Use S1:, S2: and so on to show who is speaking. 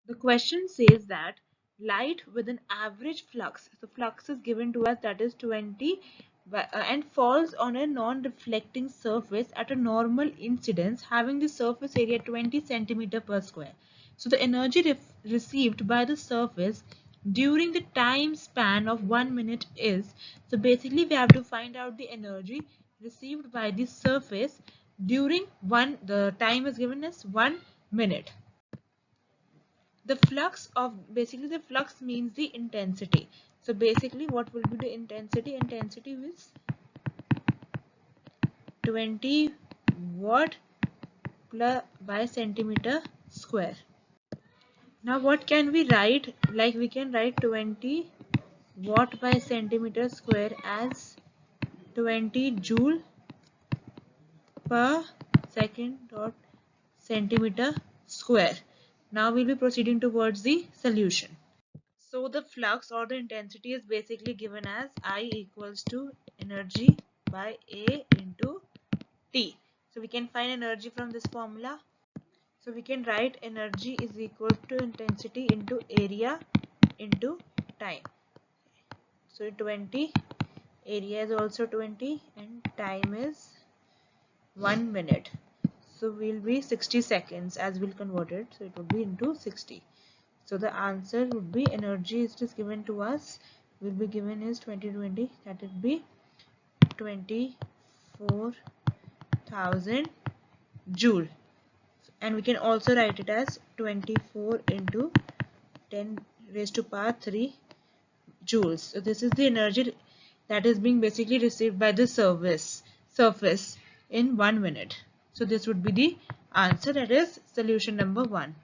S1: The question says that light with an average flux, so flux is given to us, that is 20, and falls on a non-reflecting surface at a normal incidence having the surface area 20 centimeter per square. So the energy received by the surface during the time span of 1 minute is, so basically we have to find out the energy received by the surface during the time is given as 1 minute. The flux of, basically the flux means the intensity. So basically what will be the intensity? Intensity is 20 watt per by centimeter square. Now what can we write? Like we can write 20 watt by centimeter square as 20 joule per second dot centimeter square. Now we'll be proceeding towards the solution. So the flux or the intensity is basically given as I equals to energy by A into T. So we can find energy from this formula. So we can write energy is equal to intensity into area into time. So 20, area is also 20 and time is 1 minute. So we'll be 60 seconds as we'll convert it. So it would be into 60. So the answer would be, energy is just given to us, will be given is 2020, that would be 24,000 joule, and we can also write it as 24 into 10 raised to power 3 joules. So this is the energy that is being basically received by the surface in 1 minute. So this would be the answer, that is solution number 1.